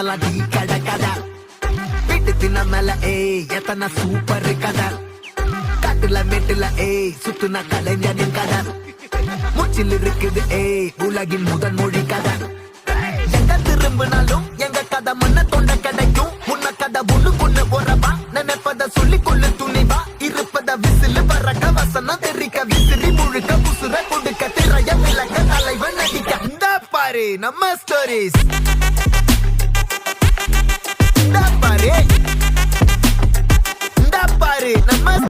மாத்தலாம் டீ கடை கதை. வீட்டு தின்ன மேல எத்தனை சூப்பர் கதை. காட்டுல மேட்டுல சுத்துன கலைஞனின் கதை. மூச்சில் இருக்குது உலகின் முதன் மொழி கதை. எங்க திரும்பினாலும் எங்க கதை மண்ண தொண்ட கிடைக்கும். முன்ன கதை ஒண்ணு போறவா நினைப்பத சொல்லிக் கொள்ளு துணிவா. இருப்பத விசிலு பறக்க வசனம் தெரிக்க விசிறி முழுக்க புசுர கொடுக்க திரைய விளக்க தலைவன் நடிக்க. இந்த பாரு நம்ம ஸ்டோரிஸ். இந்த பாரு நம்ம